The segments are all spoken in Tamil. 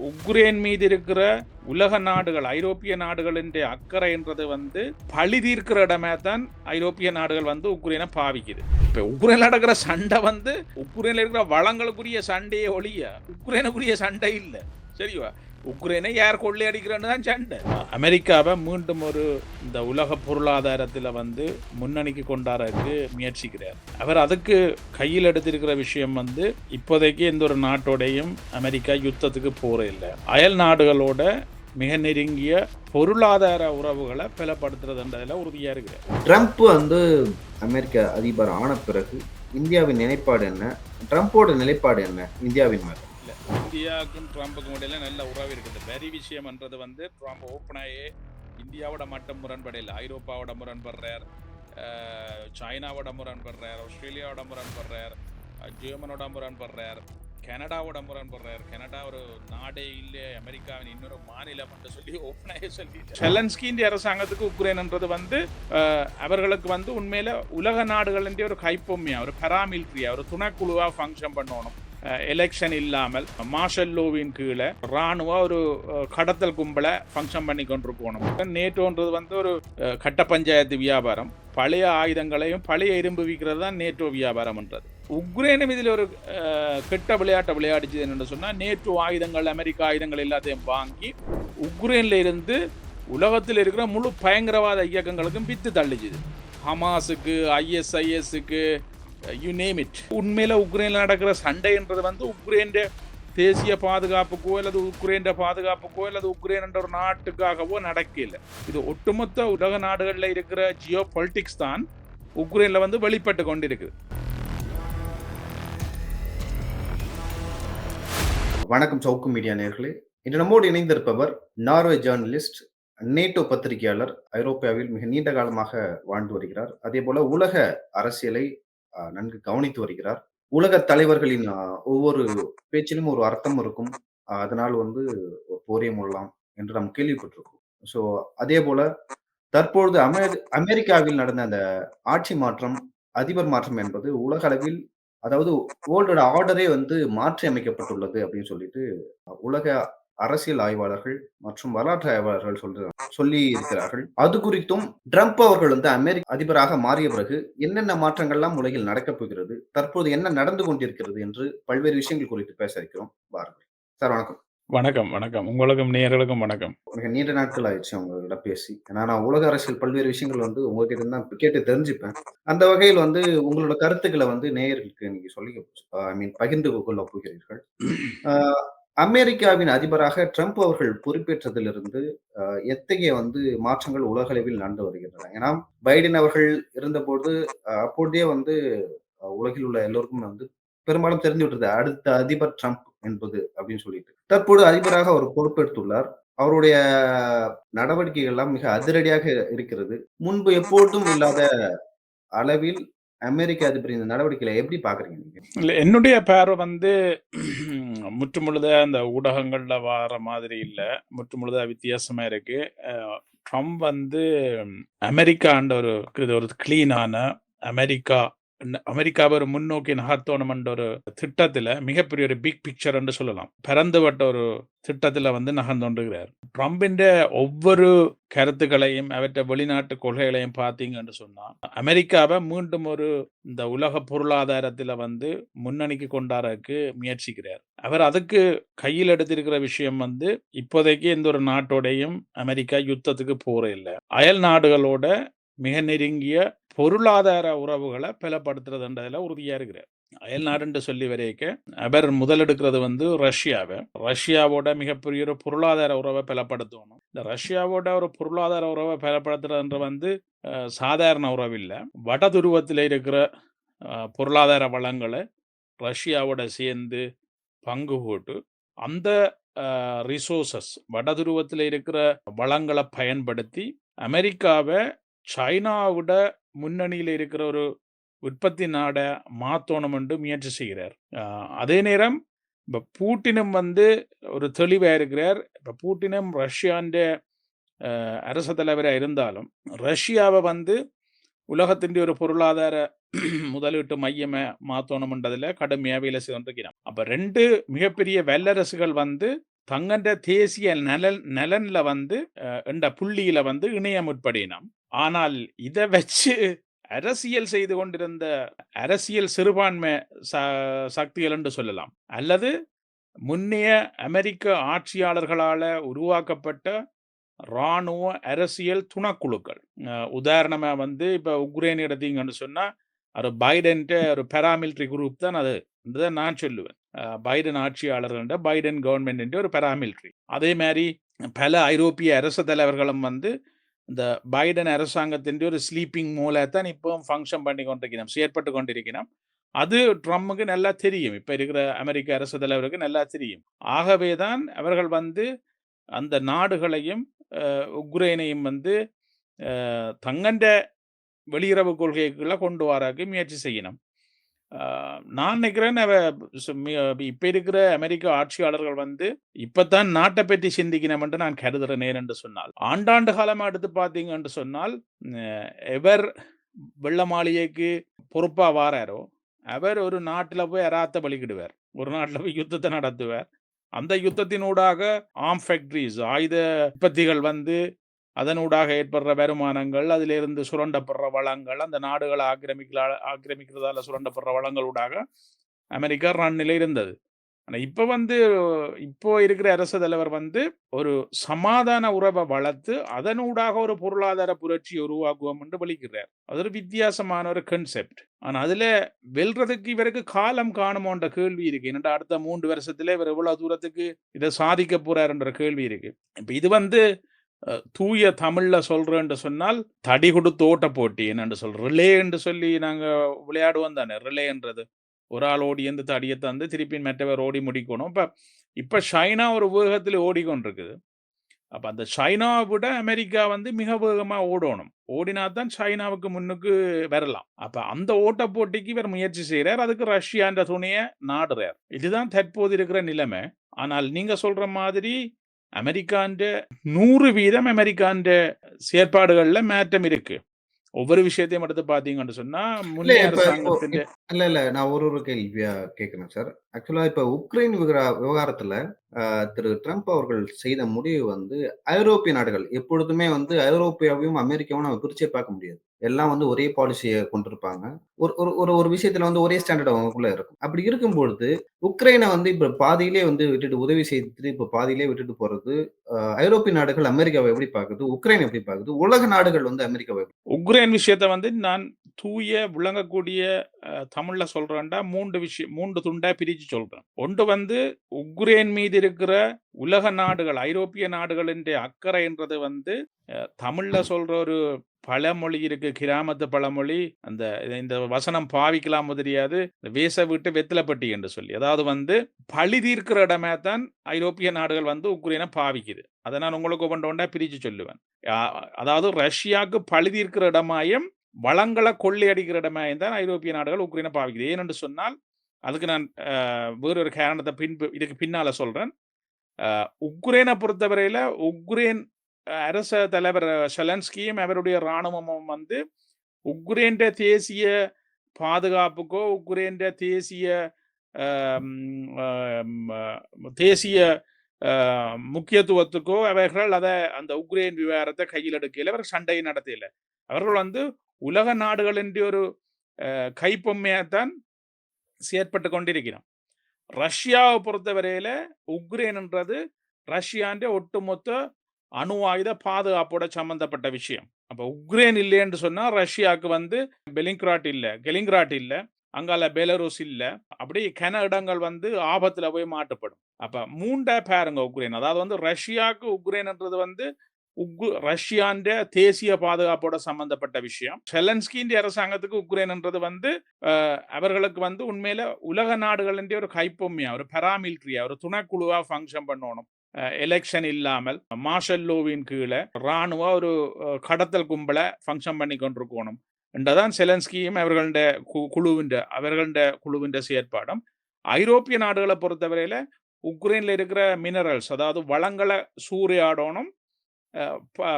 உக்ரைன் மீது இருக்கிற உலக நாடுகள், ஐரோப்பிய நாடுகளின் அக்கறை என்றது பழி தீர்க்கிற இடமே தான் ஐரோப்பிய நாடுகள் உக்ரைனை பாவிக்குது. இப்போ உக்ரைனில் நடக்கிற சண்டை உக்ரைனில் இருக்கிற வளங்களுக்குரிய சண்டையே ஒழிய உக்ரைனுக்குரிய சண்டை இல்லை. சரிவா? உக்ரைனை யார் கொள்ளையடிக்கிறன்னு தான் சண்டை. அமெரிக்காவை மீண்டும் இந்த உலக பொருளாதாரத்தில் முன்னணிக்கு கொண்டாடுறதுக்கு முயற்சிக்கிறார். அவர் அதுக்கு கையில் எடுத்திருக்கிற விஷயம் இப்போதைக்கு எந்த ஒரு நாட்டோடையும் அமெரிக்கா யுத்தத்துக்கு போற இல்லை. அயல் நாடுகளோட மிக நெருங்கிய பொருளாதார உறவுகளை பலப்படுத்துறதுன்றதுல உறுதியா இருக்கிறார். ட்ரம்ப் அமெரிக்க அதிபர் ஆன பிறகு இந்தியாவின் நிலைப்பாடு என்ன, ட்ரம்போட நிலைப்பாடு என்ன இந்தியாவின் மேல? இந்தியாவுக்கும் ட்ரம்புக்கும் இடையில நல்ல உறவு இருக்குது. வெரி விஷயம்ன்றது ட்ரம்ப் ஓப்பனாயே இந்தியாவோட மட்டும் முரண்படையில், ஐரோப்பாவோட முரண்படுறார், சைனாவோட முரண்படுறார், ஆஸ்திரேலியாவோட முரண்படுறார், ஜெர்மனோட முரண்படுறார், கனடாவோட முரண்படுறார். கனடா ஒரு நாடே இல்லை, அமெரிக்காவின் இன்னொரு மாநிலம் என்று சொல்லி ஓப்பனாயே சொல்லி செலன்ஸ்கியின் அரசாங்கத்துக்கு உக்ரைன்ன்றது அவர்களுக்கு உண்மையில உலக நாடுகள் ஒரு கைப்பொம்மையா, ஒரு பராமிலிட்ரியா, ஒரு துணைக்குழுவா ஃபங்க்ஷன் பண்ணணும். எலெக்ஷன் இல்லாமல் மார்ஷல் லோவின் கீழே ராணுவ ஒரு கடத்தல் கும்பலை ஃபங்க்ஷன் பண்ணி கொண்டு போகணும். நேட்டோன்றது ஒரு கட்ட பஞ்சாயத்து வியாபாரம். பழைய ஆயுதங்களையும் பழைய இரும்பு விற்கிறது தான் நேட்டோ வியாபாரம்ன்றது. உக்ரைனும் இதில் ஒரு கெட்ட விளையாட்டை விளையாடிச்சது என்னென்னு சொன்னால், நேட்டோ ஆயுதங்கள், அமெரிக்க ஆயுதங்கள் எல்லாத்தையும் வாங்கி உக்ரைனில் இருந்து உலகத்தில் இருக்கிற முழு பயங்கரவாத இயக்கங்களுக்கும் வித்து தள்ளிச்சுது. ஹமாஸுக்கு, ISISக்கு, you name it. உண்மையில உக்ரைனில் நடக்கிற சண்டைன்றது உக்ரைன் தேசிய பாதுகாப்புக்கோ அல்லது உக்ரைன் பாதுகாப்புக்கோ அல்லது உக்ரைன் என்ற ஒரு நாட்டுக்காகவோ நடக்கல. இது ஒட்டுமொத்த உலக நாடுகளில் இருக்கிற ஜியோ பொலிட்டிக்ஸ் தான் உக்ரைனில் வெளிப்பட்டு கொண்டிருக்கு. வணக்கம் சவுக்கு மீடியா நேயர்களே. இன்று நம்மோடு இணைந்திருப்பவர் நார்வே ஜேர்னலிஸ்ட், நேட்டோ பத்திரிகையாளர், ஐரோப்பாவில் மிக நீண்ட காலமாக வாழ்ந்து வருகிறார். அதே போல உலக அரசியலை நன்கு கவனித்து வருகிறார். உலக தலைவர்களின் ஒவ்வொரு பேச்சிலும் ஒரு அர்த்தம் இருக்கும். அதனால் போரே மூடலாம் என்று நாம் கேள்விப்பட்டிருக்கோம். ஸோ அதே போல தற்பொழுது அமெரிக்காவில் நடந்த அந்த ஆட்சி மாற்றம், அதிபர் மாற்றம் என்பது உலக அளவில், அதாவது வேர்ல்டோட ஆர்டரே மாற்றி அமைக்கப்பட்டுள்ளது அப்படின்னு சொல்லிட்டு உலக அரசியல் ஆய்வாளர்கள் மற்றும் வரலாற்று ஆய்வாளர்கள் சொல்லி இருக்கிறார்கள். அது குறித்தும் ட்ரம்ப் அவர்கள் அமெரிக்க அதிபராக மாறிய பிறகு என்னென்ன மாற்றங்கள்லாம் உலகில் நடக்கப் போகிறது, தற்போது என்ன நடந்து கொண்டிருக்கிறது என்று பல்வேறு விஷயங்கள் குறித்து பேச இருக்கிறோம். பாருங்கள் சார். வணக்கம். வணக்கம். வணக்கம். உங்களுக்கும் நேயர்களுக்கும் வணக்கம். மிக நீண்ட நாட்கள் ஆயிடுச்சு உங்ககிட்ட பேசி. ஏன்னா நான் உலக அரசியல் பல்வேறு விஷயங்கள் உங்ககிட்ட தான் கேட்டு தெரிஞ்சுப்பேன். அந்த வகையில் உங்களோட கருத்துக்களை நேயர்களுக்கு நீங்க சொல்லி பகிர்ந்து கொள்ள போகிறீர்கள். அமெரிக்காவின் அதிபராக ட்ரம்ப் அவர்கள் பொறுப்பேற்றதிலிருந்து எத்தகைய மாற்றங்கள் உலக அளவில் நடந்து வருகின்றன? ஏன்னா பைடன் அவர்கள் இருந்தபோது அப்போதே உலகில் உள்ள எல்லோருக்கும் பெரும்பாலும் தெரிந்து விட்டது அடுத்த அதிபர் ட்ரம்ப் என்பது அப்படின்னு சொல்லிட்டு. தற்போது அதிபராக அவர் பொறுப்பெடுத்துள்ளார். அவருடைய நடவடிக்கைகள் எல்லாம் மிக அதிரடியாக இருக்கிறது. முன்பு எப்போதும் இல்லாத அளவில் அமெரிக்க அதிபரின் இந்த நடவடிக்கைகளை எப்படி பாக்குறீங்க நீங்க? இல்ல, என்னுடைய பார்வை முற்றுமுழுத அந்த ஊடகங்கள்ல வர மாதிரி இல்ல, முற்றுமுழுத வித்தியாசமா இருக்கு. ட்ரம்ப் அமெரிக்கான்ற ஒரு கிளீனான அமெரிக்காவை ஒரு முன்னோக்கி நகர்த்தணும் ஒரு திட்டத்துல, மிகப்பெரிய ஒரு பிக் பிக்சர் என்று சொல்லலாம், பரந்துபட்ட ஒரு திட்டத்துல நகர்ந்தோன்றுகிறார். ட்ரம்பின் ஒவ்வொரு கருத்துக்களையும் அவற்றை வெளிநாட்டு கொள்கைகளையும் பார்த்தீங்கன்னு சொன்னா, அமெரிக்காவை மீண்டும் இந்த உலக பொருளாதாரத்துல முன்னணிக்கு கொண்டாடுறதுக்கு முயற்சிக்கிறார். அவர் அதுக்கு கையில் எடுத்திருக்கிற விஷயம் இப்போதைக்கு எந்த ஒரு நாட்டோடையும் அமெரிக்கா யுத்தத்துக்கு போற இல்லை. அயல் நாடுகளோட மிக நெருங்கிய பொருளாதார உறவுகளை பலப்படுத்துறதுன்றதுல உறுதியா இருக்கிறார். அயல் நாடுன்னு சொல்லி வரைக்க அவர் முதலெடுக்கிறது ரஷ்யாவோட மிகப்பெரிய ஒரு பொருளாதார உறவை பலப்படுத்தணும். இந்த ரஷ்யாவோட ஒரு பொருளாதார உறவை பலப்படுத்துறதுன்ற சாதாரண உறவு இல்லை. வட துருவத்தில் இருக்கிற பொருளாதார வளங்களை ரஷ்யாவோட சேர்ந்து பங்கு போட்டு அந்த ரிசோர்சஸ், வட துருவத்தில் இருக்கிற வளங்களை பயன்படுத்தி அமெரிக்காவை சைனாவோட முன்னணியில் இருக்கிற ஒரு உற்பத்தி நாட மாத்தணும் என்று முயற்சி செய்கிறார். அதே நேரம் இப்போ பூட்டினும் ஒரு தெளிவாக இருக்கிறார். இப்போ பூட்டினும் ரஷ்யாண்ட அரச தலைவராக இருந்தாலும் ரஷ்யாவை உலகத்தின் ஒரு பொருளாதார முதலீட்டு மையமா மாத்தணும்ன்றதுல கடுமையாக வேலை செய்து கொண்டிருக்கிறார். அப்ப ரெண்டு மிகப்பெரிய வல்லரசுகள் தங்கண்ட தேசிய நலன்ல வந்து என்ற புள்ளியில வந்து இணைய முற்படினம். ஆனால் இதை வச்சு அரசியல் செய்து கொண்டிருந்த அரசியல் சிறுபான்மை சக்திகள் என்று சொல்லலாம், அல்லது முன்னைய அமெரிக்க ஆட்சியாளர்களால உருவாக்கப்பட்ட இராணுவ அரசியல் துணக்குழுக்கள். உதாரணமா வந்து இப்ப உக்ரைன் எடுத்தீங்கன்னு சொன்னா ஒரு பைடன் ஒரு பாராமிலிட்டரி குரூப் தான் அது நான் சொல்லுவேன். பைடன் ஆட்சியாளர்கள், பைடன் கவர்மெண்ட் ஒரு பாராமிலிட்டரி. அதே மாதிரி பல ஐரோப்பிய அரசு தலைவர்களும் வந்து இந்த பைடன் அரசாங்கத்தின் ஒரு ஸ்லீப்பிங் மூலத்தான் இப்போ ஃபங்க்ஷன் பண்ணி கொண்டிருக்கிறோம், செயற்பட்டு கொண்டிருக்கிறோம். அது ட்ரம்புக்கு நல்லா தெரியும், இப்ப இருக்கிற அமெரிக்க அரசு தலைவருக்கு நல்லா தெரியும். ஆகவேதான் அவர்கள் வந்து அந்த நாடுகளையும் உக்ரைனையும் வந்து தங்கண்ட வெளியுறவு கொள்கைக்குள்ள கொண்டு வராக்கு முயற்சி செய்யணும். நான் நினைக்கிறேன் இப்ப இருக்கிற அமெரிக்க ஆட்சியாளர்கள் வந்து இப்பதான் நாட்டை பற்றி சிந்திக்கணும் என்று நான் கருதுறேன். என்று சொன்னால் ஆண்டாண்டு காலமா எடுத்து பார்த்தீங்கன்னு சொன்னால் எவர் வெள்ள மாளிகைக்கு பொறுப்பா வாராரோ அவர் ஒரு நாட்டுல போய் அராத்த பலிக்கிடுவார், ஒரு நாட்டுல போய் யுத்தத்தை நடத்துவார். அந்த யுத்தத்தினூடாக ஆர்ம் ஃபேக்டரிஸ், ஆயுத உற்பத்திகள் வந்து அதனூடாக ஏற்படுற வருமானங்கள், அதிலிருந்து சுரண்டப்படுற வளங்கள், அந்த நாடுகளை ஆக்கிரமிக்கிறதால சுரண்டப்படுற வளங்களூடாக அமெரிக்கா ரன்னில இருந்தது. ஆனா இப்போ இருக்கிற அரசு தலைவர் வந்து ஒரு சமாதான உறவை வளர்த்து அதனூடாக ஒரு பொருளாதார புரட்சியை உருவாக்குவோம் என்று வலிக்கிறார். அது ஒரு வித்தியாசமான ஒரு கன்செப்ட். ஆனா அதுல வெல்றதுக்கு இவருக்கு காலம் காணுமோன்ற கேள்வி இருக்கு. என்னடா அடுத்த 3 வருஷத்துல இவர் எவ்வளவு தூரத்துக்கு இதை சாதிக்க போறாருன்ற கேள்வி இருக்கு. இப்ப இது வந்து தூய தமிழ்ல சொல்றேன்னு சொன்னால் தடி கொடுத்து ஓட்ட போட்டி என்னன்னு சொல்றோம், ரிலே என்று சொல்லி நாங்க விளையாடுவோம் தானே. ரிலேன்றது ஒரு ஆள் ஓடி எந்த தடியை தந்து திருப்பி மற்றவர் ஓடி முடிக்கணும். இப்ப சைனா ஒரு வேகத்தில் ஓடிக்கொண்டிருக்குது. அப்ப அந்த சைனாவை விட அமெரிக்கா வந்து மிக வேகமா ஓடணும், ஓடினா தான் சைனாவுக்கு முன்னுக்கு வரலாம். அப்ப அந்த ஓட்ட போட்டிக்கு இவர் முயற்சி செய்யறார், அதுக்கு ரஷ்யான்ற துணையை நாடுறார். இதுதான் தற்போது இருக்கிற நிலைமை. ஆனால் நீங்க சொல்ற மாதிரி அமெரிக்கான்ற 100% அமெரிக்கான்ற செயற்பாடுகள்ல மாற்றம் இருக்கு. ஒவ்வொரு விஷயத்தையும் எடுத்து பாத்தீங்கன்னு சொன்னா முன்னே அரசாங்கத்தின் இல்ல நான் ஒரு கேள்வியா கேட்கிறேன் சார். ஆக்சுவலா இப்ப உக்ரைன் விவகாரத்துல திரு ட்ரம்ப் அவர்கள் செய்த முடிவு வந்து ஐரோப்பிய நாடுகள் எப்பொழுதுமே வந்து ஐரோப்பியாவையும் அமெரிக்காவும் நம்ம பிரிச்சே பார்க்க முடியாது. எல்லாம் வந்து ஒரே பாலிசியை கொண்டிருப்பாங்க. ஒரு விஷயத்துல வந்து ஒரே ஸ்டாண்டர்ட் அவங்களுக்குள்ள இருக்கும். அப்படி இருக்கும் பொழுது உக்ரைனை வந்து இப்ப பாதியிலே வந்து விட்டுட்டு உதவி செய்துட்டு இப்ப பாதியிலே விட்டுட்டு போறது, ஐரோப்பிய நாடுகள் அமெரிக்காவை எப்படி பாக்குது, உக்ரைன் எப்படி பாக்குது, உலக நாடுகள் வந்து அமெரிக்காவை உக்ரைன் விஷயத்தை வந்து நான் தூய விளங்கக்கூடிய தமிழ்ல சொல்றேன்டா 3 துண்டா பிரிச்சு சொல்றேன். ஒன்று வந்து உக்ரைன் மீது இருக்கிற உலக நாடுகள், ஐரோப்பிய நாடுகளின் அக்கறை என்றது வந்து தமிழ்ல சொல்ற ஒரு பழமொழி இருக்கு, கிராமத்து பழமொழி. இந்த வசனம் பாவிக்கலாம் தெரியாது, வேச விட்டு வெத்திலப்பட்டி என்று சொல்லி. அதாவது வந்து பழி தீர்க்கிற இடமே தான் ஐரோப்பிய நாடுகள் வந்து உக்ரைனை பாவிக்குது. அதை நான் உங்களுக்கு ஒன்றா பிரிச்சு சொல்லுவேன். அதாவது ரஷ்யாவுக்கு பழி தீர்க்கிற இடமாயும் வளங்களை கொள்ளையடிக்கிற இடமாயும் தான் ஐரோப்பிய நாடுகள் உக்ரைனை பாவிக்குது. ஏனென்று சொன்னால் அதுக்கு நான் வேறொரு காரணத்தை இதுக்கு பின்னால சொல்றேன். உக்ரைனை பொறுத்தவரையில உக்ரைன் அரச தலைவர் ஷெலன்ஸ்கியும் அவருடைய இராணுவமும் வந்து உக்ரைன் தேசிய பாதுகாப்புக்கோ உக்ரைன் தேசிய முக்கியத்துவத்துக்கோ அவர்கள் அந்த உக்ரைன் விவகாரத்தை கையில் எடுக்கல, அவர் சண்டையை நடத்தல. அவர்கள் வந்து உலக நாடுகளின் ஒரு கைப்பொம்மையாத்தான் செயற்பட்டு கொண்டிருக்கிறோம். ரஷ்யாவை பொறுத்தவரையில உக்ரைன்ன்றது ரஷ்யாண்ட ஒட்டுமொத்த அணு ஆயுத பாதுகாப்போட சம்பந்தப்பட்ட விஷயம். அப்ப உக்ரைன் இல்லைன்னு சொன்னா ரஷ்யாவுக்கு வந்து கெலிங்ராட் இல்ல, அங்கால பெலரூஸ் இல்ல, அப்படி கன இடங்கள் வந்து ஆபத்துல போய் மாட்டுப்படும். அப்ப 3 பாருங்க உக்ரைன். அதாவது வந்து ரஷ்யாவுக்கு உக்ரைன்ன்றது வந்து ரஷ்யாண்ட தேசிய பாதுகாப்போட சம்பந்தப்பட்ட விஷயம். ஷெலன்ஸ்கியின் அரசாங்கத்துக்கு உக்ரைன்ன்றது வந்து அவர்களுக்கு வந்து உண்மையில உலக நாடுகளின் ஒரு கைப்பொம்மையா, ஒரு பாராமிலிட்டரியா, ஒரு துணைக்குழுவா ஃபங்க்ஷன் பண்ணணும். எலெக்ஷன் இல்லாமல் மார்ஷல் லோவின் கீழே இராணுவ ஒரு கடத்தல் கும்பலை ஃபங்க்ஷன் பண்ணி கொண்டிருக்கணும் என்றதான் செலன்ஸ்கியும் அவர்களுடைய குழுவின் செயற்பாடும். ஐரோப்பிய நாடுகளை பொறுத்தவரையில உக்ரைன்ல இருக்கிற மினரல்ஸ், அதாவது வளங்களை சூறையாடணும்,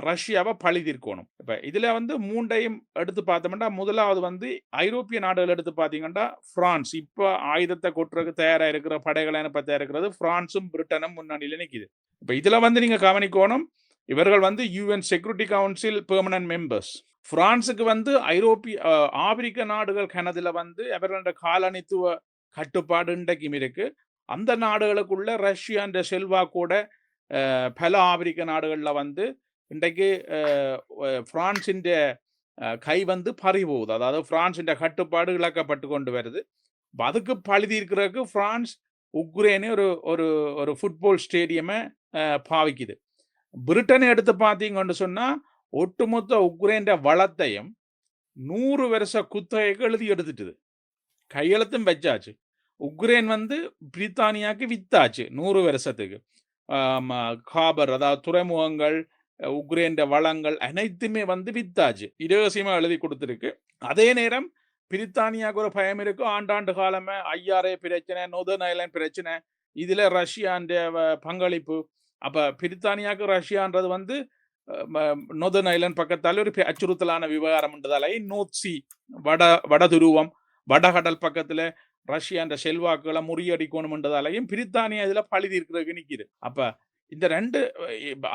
ரஷ்யாவை பழி தீர்க்கணும். இப்ப இதுல வந்து 3யும் எடுத்து பார்த்தோம்னா, முதலாவது வந்து ஐரோப்பிய நாடுகள் எடுத்து பார்த்தீங்கன்னா, பிரான்ஸ் இப்ப ஆயுதத்தை கொட்டுறதுக்கு தயாரா இருக்கிற படைகளை அனுப்ப தயாரா இருக்கிறது பிரான்ஸும் பிரிட்டனும் முன்னணியில நிக்குது. இப்ப இதுல வந்து நீங்க கவனிக்கணும், இவர்கள் வந்து UN security council permanent members. பிரான்ஸுக்கு வந்து ஆப்பிரிக்க நாடுகள் கனதுல வந்து அவர்களோட காலனித்துவ கட்டுப்பாடு இன்றைக்கும் இருக்கு. அந்த நாடுகளுக்குள்ள ரஷ்யான்ற செல்வாக்கோட பல ஆப்பிரிக்க நாடுகள்ல வந்து இன்றைக்கு பிரான்சின் கை வந்து பறி போகுது. அதாவது பிரான்சின் கட்டுப்பாடு இழக்கப்பட்டு கொண்டு வருது. அதுக்கு பழி தீர்க்கிறதுக்கு பிரான்ஸ் உக்ரைனே ஒரு ஒரு ஒரு ஃபுட்பால் ஸ்டேடியமை பாவிக்குது. பிரிட்டனை எடுத்து பார்த்தீங்கன்னு சொன்னா ஒட்டுமொத்த உக்ரைன் வளத்தையும் 100 வருஷ குத்தகைக்கு எழுதி எடுத்துட்டுது. கையெழுத்தும் வச்சாச்சு. உக்ரைன் வந்து பிரித்தானியாவுக்கு வித்தாச்சு 100 வருஷத்துக்கு. காபர் அதாவது துறைமுகங்கள், உக்ரைன் வளங்கள் அனைத்துமே வந்து வித்தாச்சு. இரகசியமா எழுதி கொடுத்துருக்கு. அதே நேரம் பிரித்தானியாவுக்கு ஒரு பயம் இருக்கு. ஆண்டாண்டு காலமா ஐஆர்ஏ பிரச்சனை, நொதர்ன் ஐலாண்ட் பிரச்சனை, இதுல ரஷ்யான்ற பங்களிப்பு. அப்ப பிரித்தானியாவுக்கு ரஷ்யான்றது வந்து நொதர்ன் ஐலாண்ட் பக்கத்தால ஒரு அச்சுறுத்தலான விவகாரம்ன்றதால நோர்த் சி வட துருவம், வடகடல் பக்கத்துல ரஷ்யா செல்வாக்குகளை முறியடிக்கணும்ன்றதாலையும் பிரித்தானியா இதுல பழி தீர்க்கிறதுக்கு நிக்குது. அப்ப இந்த ரெண்டு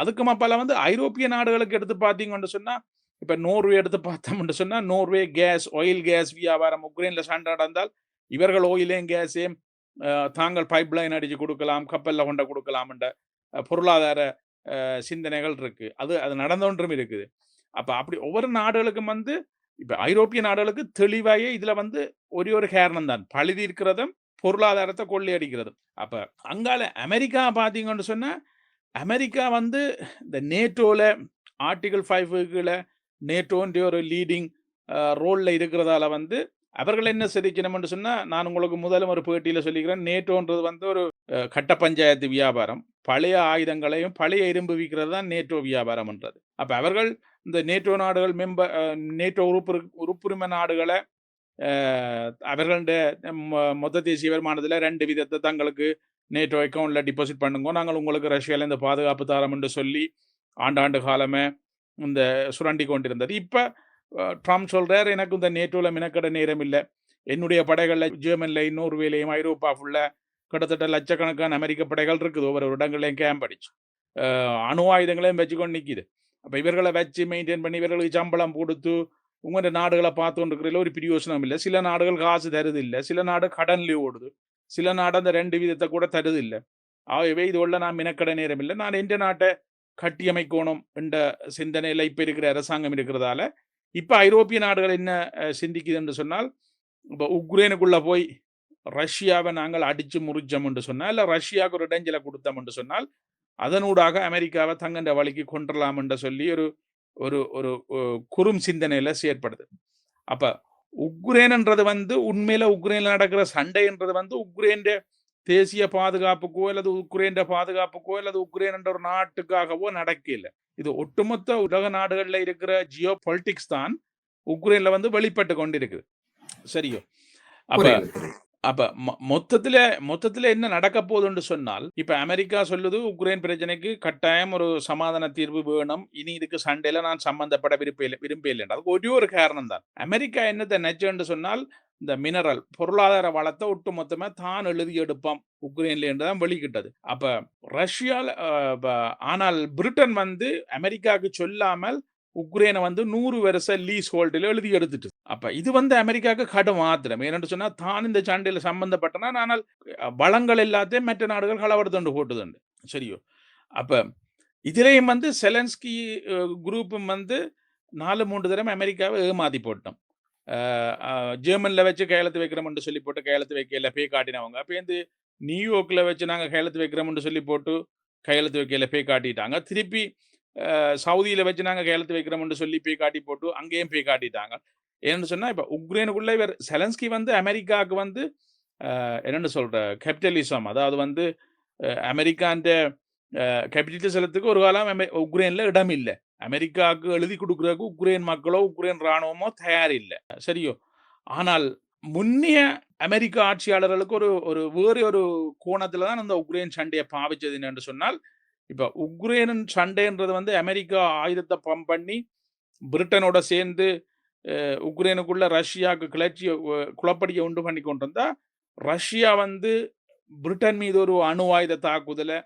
அதுக்கு மப்பால வந்து ஐரோப்பிய நாடுகளுக்கு எடுத்து பார்த்தீங்கன்னு சொன்னா, இப்ப நோர்வே எடுத்து பார்த்தோம்னு சொன்னா, நோர்வே ஆயில் கேஸ் வியாபாரம் உக்ரைன்ல சண்டை நடந்தால் இவர்கள் ஆயிலையும் கேஸையும் தாங்கள் பைப் லைன் அடிச்சு கொடுக்கலாம், கப்பல்ல கொண்ட கொடுக்கலாம்ன்ற பொருளாதார சிந்தனைகள் இருக்கு. அது நடந்தொன்றும் இருக்குது. அப்ப அப்படி ஒவ்வொரு நாடுகளுக்கும் வந்து இப்ப ஐரோப்பிய நாடுகளுக்கு தெளிவாயே இதுல வந்து ஒரு காரணம் தான், பழி தீர்க்கிறதும் பொருளாதாரத்தை கொள்ளையடிக்கிறதும். அப்ப அங்கால அமெரிக்கா பாத்தீங்கன்னு சொன்னா, அமெரிக்கா வந்து இந்த நேட்டோல ஆர்டிகல் 5 நேட்டோன்ற ஒரு லீடிங் ரோல்ல இருக்கிறதால வந்து அவர்கள் என்ன சிரிக்கணும்னு சொன்னா, நான் உங்களுக்கு முதலும் ஒரு பேட்டியில சொல்லிக்கிறேன், நேட்டோன்றது வந்து ஒரு கட்ட பஞ்சாயத்து வியாபாரம். பழைய ஆயுதங்களையும் பழைய இரும்பு விற்கிறது தான் நேட்டோ வியாபாரம்ன்றது. அப்ப அவர்கள் இந்த நேட்டோ நாடுகள் நேட்டோ உறுப்புரிமை நாடுகளை அவர்களுடைய மொத்த தேசிய வருமானத்துல 2 விதத்தை தங்களுக்கு நேட்டோ அக்கௌண்ட்ல டிபாசிட் பண்ணுங்க, நாங்கள் உங்களுக்கு ரஷ்யால இந்த பாதுகாப்பு தரம் என்று சொல்லி ஆண்டாண்டு காலமே இந்த சுரண்டி கொண்டிருந்தது. இப்ப ட்ரம்ப் சொல்றாரு, எனக்கு இந்த நேட்டோல மினக்கட நேரம் இல்லை, என்னுடைய படைகள்ல ஜெர்மன்ல, நோர்வேலையும், ஐரோப்பா ஃபுல்லா கிட்டத்தட்ட லட்சக்கணக்கான அமெரிக்க படைகள் இருக்குது, ஒவ்வொரு இடங்களையும் கேம்ப் அடிச்சு அணு ஆயுதங்களையும் வச்சுக்கொண்டு நிக்குது. அப்ப இவர்களை வச்சு மெயின்டைன் பண்ணி இவர்களுக்கு சம்பளம் கொடுத்து உங்களோட நாடுகளை பார்த்துருக்கிறதுல ஒரு பிரயோசனம் இல்லை. சில நாடுகள் காசு தருது இல்லை, சில நாடு கடன்ல ஓடுது, சில நாடு அந்த 2 விதத்தை கூட தருது இல்லை. ஆகவே இது உள்ள நான் மினக்கட நேரம் இல்லை, நான் எந்த நாட்டை கட்டியமைக்கணும் என்ற சிந்தனையில இப்ப இருக்கிற அரசாங்கம் இருக்கிறதால இப்ப ஐரோப்பிய நாடுகள் என்ன சிந்திக்குது என்று சொன்னால், இப்ப உக்ரைனுக்குள்ள போய் ரஷ்யாவை நாங்கள் அடிச்சு முறிச்சோம் என்று சொன்னால், இல்ல ரஷ்யாவுக்கு ஒரு இடைஞ்சலை கொடுத்தோம் என்று சொன்னால், அதனூடாக அமெரிக்காவை தங்கண்ட வழிக்கு கொண்டுலாம் என்று சொல்லி ஒரு ஒரு ஒரு குறும் சிந்தனையில செயற்படுது. அப்ப உக்ரைன்ன்றது வந்து உண்மையில உக்ரைன்ல நடக்கிற சண்டைன்றது வந்து உக்ரைன் தேசிய பாதுகாப்புக்கோ அல்லது உக்ரைன் பாதுகாப்புக்கோ அல்லது உக்ரைன் என்ற ஒரு நாட்டுக்காகவோ நடக்கல. இது ஒட்டுமொத்த உலக நாடுகள்ல இருக்கிற ஜியோ பொலிட்டிக்ஸ் தான் உக்ரைன்ல வந்து வெளிப்பட்டு கொண்டிருக்குது. சரியோ? அப்ப மொத்தத்துல என்ன நடக்க போகுதுன்னு சொன்னால், இப்ப அமெரிக்கா சொல்லுது உக்ரைன் பிரச்சனைக்கு கட்டாயம் ஒரு சமாதான தீர்வு வேணும், இனி இதுக்கு சண்டையில நான் சம்பந்தப்பட விரும்பல. அதுக்கு ஒரு காரணம் தான். அமெரிக்கா என்னத்தை நெச்சுன்னு சொன்னால், இந்த மினரல் பொருளாதார வளத்தை ஒட்டுமொத்தமா தான் எழுதி எடுப்பான் உக்ரைன்ல என்றுதான் வெளிக்கிட்டது. அப்ப ரஷ்யால ஆனால் பிரிட்டன் வந்து அமெரிக்காவுக்கு சொல்லாமல் உக்ரைனை வந்து 100 வருஷ லீஸ் ஹோல்டில் எழுதி எடுத்துட்டு. அப்ப இது வந்து அமெரிக்காவுக்கு கடும் ஆத்திரம். ஏன்னு சொன்னா, தான் இந்த சண்டையில சம்பந்தப்பட்டனா, ஆனால் வளங்கள் எல்லாத்தையும் மற்ற நாடுகள் களவெடுத்து போட்டுதுண்டு. சரியோ? அப்ப இதுலயும் வந்து செலன்ஸ்கி குரூப்பும் வந்து 4-3 தடவை அமெரிக்காவை ஏமாத்தி போட்டோம். ஜெர்மன்ல வச்சு கையெழுத்து வைக்கிறோம்னு சொல்லி போட்டு கையெழுத்து வைக்கல, பேய் காட்டினவங்க. அப்ப வந்து நியூயார்க்ல வச்சு நாங்க கையெழுத்து வைக்கிறோம்னு சொல்லி போட்டு கையெழுத்து வைக்கல, பேய் காட்டிட்டாங்க. திருப்பி சவுதியில வச்சு நாங்க கையெழுத்து வைக்கிறோம்னு சொல்லி பேய் காட்டி போட்டு அங்கேயும் பேய் காட்டிட்டாங்க. என்னன்னு சொன்னா, இப்ப உக்ரைனுக்குள்ள இவர் செலன்ஸ்கி வந்து அமெரிக்காவுக்கு வந்து என்னன்னு சொல்ற கேபிட்டலிசம், அதாவது வந்து அமெரிக்கான்ற கேபிட்டலிசத்துக்கு ஒரு காலம் உக்ரைன்ல இடம் இல்லை. அமெரிக்காவுக்கு எழுதி கொடுக்கறதுக்கு உக்ரைன் மக்களோ உக்ரைன் இராணுவமோ தயார் இல்லை. சரியோ? ஆனால் முன்னிய அமெரிக்க ஆட்சியாளர்களுக்கு ஒரு வேறு ஒரு கோணத்துல தான் அந்த உக்ரைன் சண்டையை பாவிச்சது என்று சொன்னால், இப்ப உக்ரைன் சண்டைன்றது வந்து அமெரிக்கா ஆயுதத்தை பம்ப் பண்ணி பிரிட்டனோட சேர்ந்து உக்ரைனுக்குள்ள ரஷ்யாவுக்கு கிளர்ச்சி குழப்படியை உண்டு பண்ணி கொண்டு வந்தா ரஷ்யா வந்து பிரிட்டன் மீது ஒரு அணு ஆயுத தாக்குதலை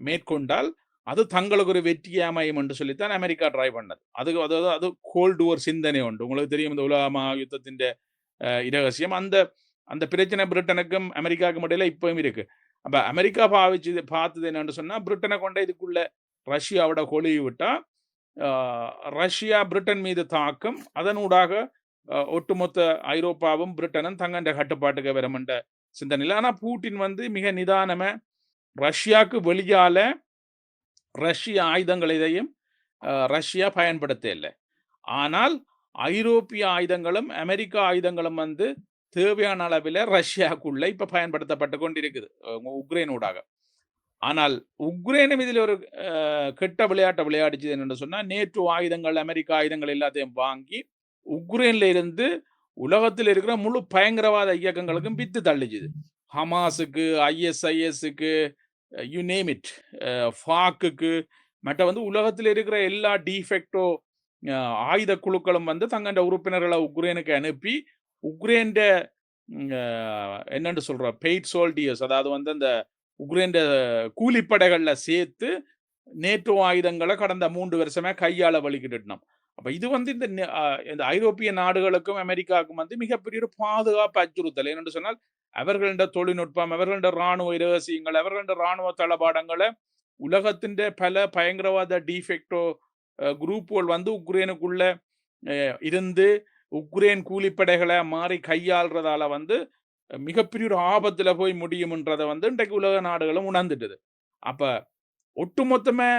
மேற்கொண்டால் அது தங்களுக்கு ஒரு வெற்றியே அமையும் என்று சொல்லித்தான் அமெரிக்கா ட்ரை பண்ணது. அது கோல்டு வார் சிந்தனை உண்டு. உங்களுக்கு தெரியும் இந்த உலக மகா யுத்தத்தின் இரகசியம். அந்த அந்த பிரச்சனை பிரிட்டனுக்கும் அமெரிக்காவுக்கும் இடையில இப்பவும் இருக்கு. அப்ப அமெரிக்கா பார்த்தது என்னன்னு சொன்னா பிரிட்டனை கொண்ட இதுக்குள்ள ரஷ்யாவோட கொழுவி விட்டா ரஷ்யா பிரிட்டன் மீது தாக்கும், அதனூடாக ஒட்டுமொத்த ஐரோப்பாவும் பிரிட்டனும் தங்கண்ட கட்டுப்பாட்டுக்கு வரும் என்ற சிந்தனையில். ஆனா பூட்டின் வந்து மிக நிதானமா ரஷ்யாவுக்கு வெளியால ரஷ்ய ஆயுதங்கள் இதையும் ரஷ்யா பயன்படுத்த இல்லை. ஆனால் ஐரோப்பிய ஆயுதங்களும் அமெரிக்கா ஆயுதங்களும் வந்து தேவையான அளவில் ரஷ்யாவுக்குள்ள இப்ப பயன்படுத்தப்பட்டு கொண்டிருக்குது உக்ரைனூடாக. ஆனால் உக்ரைனும் இதில் ஒரு கெட்ட விளையாட்டை விளையாடிச்சது என்னன்னு சொன்னா நேட்டோ ஆயுதங்கள் அமெரிக்கா ஆயுதங்கள் எல்லாத்தையும் வாங்கி உக்ரைன்ல இருந்து உலகத்தில் இருக்கிற முழு பயங்கரவாத இயக்கங்களுக்கும் வித்து தள்ளிச்சுது. ஹமாஸுக்கு, ISISக்கு, யூ நேம் இட், ஃபாக்குக்கு, மற்ற வந்து உலகத்தில் இருக்கிற எல்லா டிஃபெக்டோ ஆயுத குழுக்களும் வந்து தங்கண்ட உறுப்பினர்களை உக்ரைனுக்கு அனுப்பி உக்ரைன் என்னன்னு சொல்ற பெய்ட் சோல்டியர்ஸ், அதாவது வந்து அந்த உக்ரைன் கூலிப்படைகள்ல சேர்த்து நேட்டோ ஆயுதங்களை கடந்த 3 வருஷமா கையாள வலிக்கிட்டுனோம். அப்ப இது வந்து இந்த ஐரோப்பிய நாடுகளுக்கும் அமெரிக்காவுக்கும் வந்து மிகப்பெரிய ஒரு பாதுகாப்பு அச்சுறுத்தல். என்னென்று சொன்னால் அவர்கள தொழில்நுட்பம், அவர்கள இராணுவ இரகசியங்கள், அவர்கள இராணுவ தளபாடங்களை உலகத்தின் பல பயங்கரவாத டிஃபெக்டோ குரூப்புகள் வந்து உக்ரைனுக்குள்ள இருந்து உக்ரைன் கூலிப்படைகளை மாறி கையாள்றதால வந்து மிகப்பெரிய ஒரு ஆபத்துல போய் முடியும்ன்றதை வந்து இன்றைக்கு உலக நாடுகளும் உணர்ந்துட்டது. அப்ப ஒட்டுமொத்தமா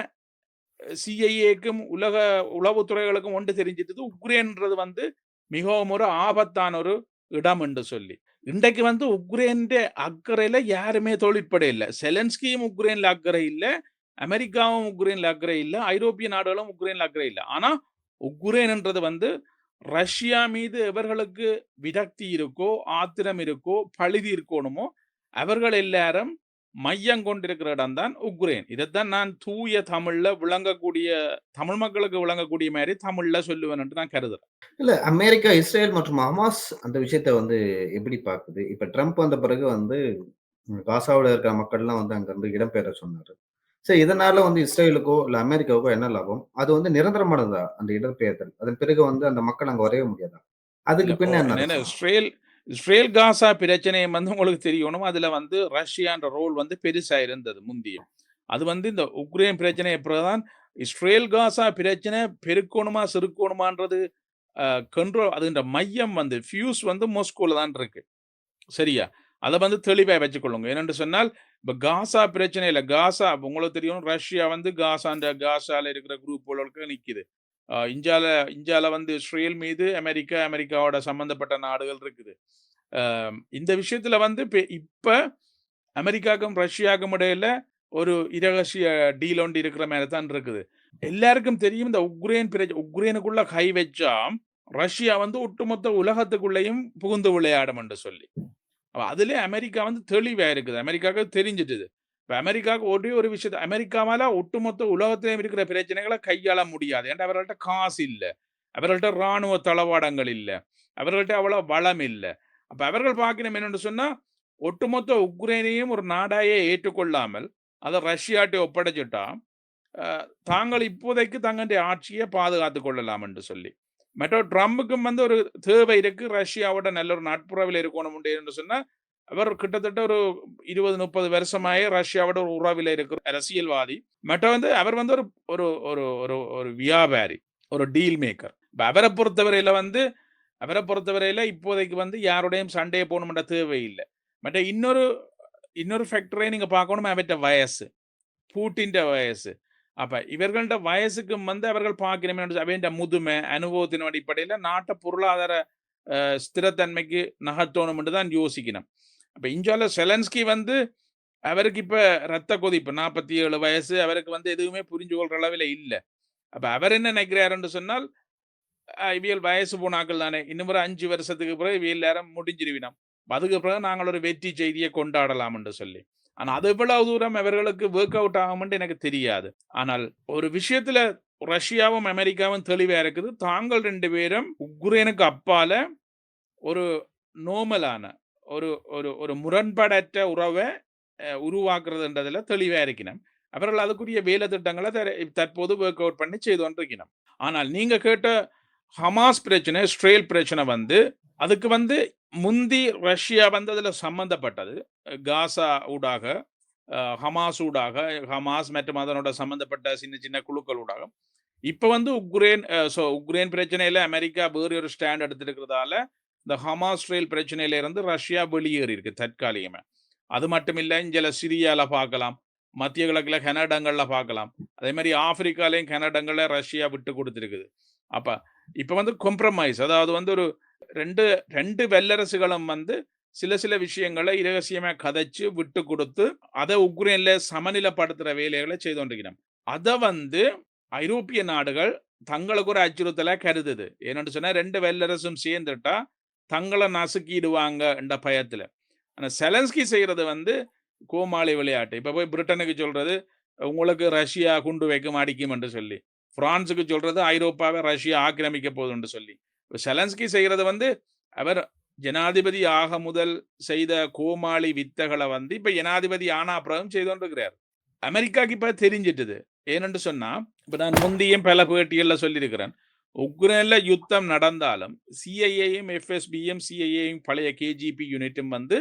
சிஐஏக்கும் உலக உளவுத்துறைகளுக்கும் ஒன்று தெரிஞ்சிட்டது உக்ரைன்றது வந்து மிகவும் ஒரு ஆபத்தான ஒரு இடம் என்று சொல்லி. இன்றைக்கு வந்து உக்ரைன் அக்கறையில யாருமே தொழிற்பட இல்லை. செலன்ஸ்கியும் உக்ரைன்ல அக்கறை இல்லை, அமெரிக்காவும் உக்ரைன்ல அக்கறை இல்லை, ஐரோப்பிய நாடுகளும் உக்ரைன்ல அக்கறை இல்லை. ஆனா உக்ரைன்ன்றது வந்து ரஷ்யா மீது எவர்களுக்கு விரக்தி இருக்கோ, ஆத்திரம் இருக்கோ, பழுதி இருக்கணுமோ அவர்கள் எல்லாரும் மையம் கொண்டிருக்கிற இடம் தான் உக்ரைன். இதைத்தான் நான் தூய தமிழ்ல விளங்கக்கூடிய, தமிழ் மக்களுக்கு விளங்கக்கூடிய மாதிரி தமிழ்ல சொல்லுவேன் என்று நான் கருதுறேன். இல்ல அமெரிக்கா, இஸ்ரேல் மற்றும் ஹமாஸ் அந்த விஷயத்த வந்து எப்படி பார்க்குது? இப்ப ட்ரம்ப் வந்த பிறகு வந்து காசாவுல இருக்கிற மக்கள்லாம் வந்து அங்க இருந்து இடம்பெயர சொன்னாரு. சரி, இதனால வந்து இஸ்ரேலுக்கோ இல்ல அமெரிக்காவுக்கோ என்ன லாபம்? அது வந்து நிரந்தரமானதா அந்த இடம்பெயர்தல்? அதன் பிறகு வந்து அந்த மக்கள் அங்க வரவே முடியாதா? அதுக்கு பின்ன என்ன என்னன்னா அரசாங்கம்? இஸ்ரேல் காசா பிரச்சனை வந்து உங்களுக்கு தெரியணும். அதுல வந்து ரஷ்யான்ற ரோல் வந்து பெருசா இருந்தது முந்தியும். அது வந்து இந்த உக்ரைன் பிரச்சனை பிறகுதான் இஸ்ரேல் காசா பிரச்சனை பெருக்கணுமா சிறுக்கணுமான்றது கண்ட்ரோல், அதுன்ற மையம் வந்து ஃபியூஸ் வந்து மாஸ்கோல தான் இருக்கு. சரியா? அதை வந்து தெளிவா வச்சுக்கொள்ளுங்க. என்னென்று சொன்னால் இப்ப காசா பிரச்சனை இல்லை. காசா உங்களுக்கு தெரியும் ரஷ்யா வந்து காசால இருக்கிற குரூப்புகளுக்கு நிக்குது. இந்தியால வந்து இஸ்ரேல் மீது அமெரிக்காவோட சம்பந்தப்பட்ட நாடுகள் இருக்குது. இந்த விஷயத்துல வந்து இப்ப அமெரிக்காவுக்கும் ரஷ்யாவுக்கும் இடையில ஒரு இரகசிய டீல் ஒன்று இருக்கிற மாதிரி தான் இருக்குது. எல்லாருக்கும் தெரியும் இந்த உக்ரைனுக்குள்ள கை வச்சா ரஷ்யா வந்து ஒட்டுமொத்த உலகத்துக்குள்ளேயும் புகுந்து விளையாடும் என்று சொல்லி. அதுல அமெரிக்கா வந்து தெளிவா இருக்குது. அமெரிக்காவுக்கு தெரிஞ்சிட்டுது. இப்ப அமெரிக்காவுக்கு ஒரே ஒரு விஷயத்த அமெரிக்காவால ஒட்டுமொத்த உலகத்திலும் இருக்கிற பிரச்சனைகளை கையாள முடியாது. ஏன்னா அவர்கள்ட்ட காசு இல்ல, அவர்கள்ட்ட இராணுவ தளவாடங்கள் இல்ல, அவர்கள்ட்ட அவ்வளவு வளம் இல்ல. அப்ப அவர்கள் பார்க்கணும் என்னன்னு சொன்னா ஒட்டுமொத்த உக்ரைனையும் ஒரு நாடாயே ஏற்றுக்கொள்ளாமல் அதை ரஷ்யாட்டை ஒப்படைச்சிட்டா தாங்கள் இப்போதைக்கு தங்களுடைய ஆட்சியை பாதுகாத்துக் கொள்ளலாம் என்று சொல்லி. மற்ற ட்ரம்புக்கும் வந்து ஒரு தேவை இருக்கு, ரஷ்யாவோட நல்ல ஒரு நட்புறவில் இருக்கணும் என்று சொன்னா அவர் கிட்டத்தட்ட ஒரு 20-30 வருஷமாயே ரஷ்யாவோட ஒரு உறவில் இருக்கிற அரசியல்வாதி. மற்ற வந்து அவர் வந்து ஒரு ஒரு ஒரு ஒரு ஒரு வியாபாரி, ஒரு டீல் மேக்கர். அவரை பொறுத்தவரையில இப்போதைக்கு வந்து யாரோடையும் சண்டையை போகணும்ன்ற தேவை இல்லை. மற்ற இன்னொரு ஃபேக்டரை நீங்க பார்க்கணும், அவற்ற வயசு, பூட்டின் வயசு. அப்ப இவர்கள்ட வயசுக்கும் வந்து அவர்கள் பார்க்கணும் அவன் முதுமை அனுபவத்தின் அடிப்படையில நாட்டை பொருளாதார ஸ்திரத்தன்மைக்கு நகர்த்தணும் என்று தான் யோசிக்கணும். அப்ப இந்தியால செலன்ஸ்கி வந்து அவருக்கு இப்ப ரத்த கொதிப்பு 47 வயசு, அவருக்கு வந்து எதுவுமே புரிஞ்சு கொள்ற அளவில் இல்லை. அப்ப அவர் என்ன நினைக்கிறாருன்னு சொன்னால் இவியல் வயசு போனாக்கள் தானே, இன்னும் ஒரு 5 வருஷத்துக்கு பிறகு இவியல் நேரம் முடிஞ்சிருவினோம், அதுக்கு பிறகு நாங்கள் ஒரு வெற்றி செய்தியை கொண்டாடலாம் என்று சொல்லி. ஆனா அது எவ்வளவு தூரம் அவர்களுக்கு ஒர்க் அவுட் ஆகும்னு எனக்கு தெரியாது. ஆனால் ஒரு விஷயத்துல ரஷ்யாவும் அமெரிக்காவும் தெளிவா இருக்குது. தாங்கள் 2 பேரும் உக்ரைனுக்கு அப்பால ஒரு நார்மலான ஒரு ஒரு ஒரு முரண்பாடற்ற உறவ உருவாக்குறதுன்றதுல தெளிவா இருக்கணும். அவர்கள் அதுக்குரிய வேலை திட்டங்கள தற்போது ஒர்க் அவுட் பண்ணி செய்து கொண்டிருக்கணும். ஆனால் நீங்க கேட்ட ஹமாஸ் பிரச்சனை, இஸ்ரேல் பிரச்சனை வந்து அதுக்கு வந்து முந்தி ரஷ்யா வந்து அதுல சம்பந்தப்பட்டது. காசா ஊடாக, ஹமாஸ் ஊடாக, ஹமாஸ் மற்றும் அதனோட சம்பந்தப்பட்ட சின்ன சின்ன குழுக்கள் ஊடாக. இப்ப வந்து உக்ரைன் பிரச்சனையில அமெரிக்கா வேறு ஒரு ஸ்டாண்ட் எடுத்திருக்கிறதால இந்த ஹமாஸ் இஸ்ரேல் பிரச்சனையில இருந்து ரஷ்யா வெளியேறி இருக்கு தற்காலிகமா. அது மட்டும் இல்ல, இங்க சிரியால பார்க்கலாம், மத்திய கிழக்குல கனடங்கள்ல பார்க்கலாம், அதே மாதிரி ஆப்பிரிக்காலையும் கனடங்கள்ல ரஷ்யா விட்டு கொடுத்திருக்குது. அப்ப இப்ப வந்து கொம்ப்ரமைஸ், அதாவது வந்து ஒரு ரெண்டு வல்லரசுகளும் வந்து சில விஷயங்களை இரகசியமா கதைச்சு விட்டு கொடுத்து அதை உக்ரைன்ல சமநிலைப்படுத்துற வேலைகளை செய்து கொண்டிருக்கிறோம். அதை வந்து ஐரோப்பிய நாடுகள் தங்களுக்கு ஒரு அச்சுறுத்தலா கருதுது. ஏன்னு சொன்னா 2 வல்லரசும் சேர்ந்துட்டா தங்களை நசுக்கிடுவாங்க என்ற பயத்துல. ஆனா செலன்ஸ்கி செய்யறது வந்து கோமாளி விளையாட்டு. இப்ப போய் பிரிட்டனுக்கு சொல்றது உங்களுக்கு ரஷ்யா குண்டு வைக்கும் அடிக்கும் என்று சொல்லி, பிரான்சுக்கு சொல்றது ஐரோப்பாவை ரஷ்யா ஆக்கிரமிக்க போகுது என்று சொல்லி. செலன்ஸ்கி செய்யறது வந்து அவர் ஜனாதிபதி ஆக முதல் செய்த கோமாளி வித்தைகளை வந்து இப்ப ஜனாதிபதி ஆனா அப்புறம் செய்து கொண்டிருக்கிறார். அமெரிக்காக்கு இப்ப தெரிஞ்சிட்டது. ஏனென்று சொன்னா, இப்ப நான் முந்தியும் பல பேட்டிகள்ல சொல்லியிருக்கிறேன். உக்ரைன்ல யுத்தம் நடந்தாலும் சிஐஏயும் எஃப்எஸ்பியும் சிஐஏயும் பழைய கேஜிபி யூனிட்டும் வந்து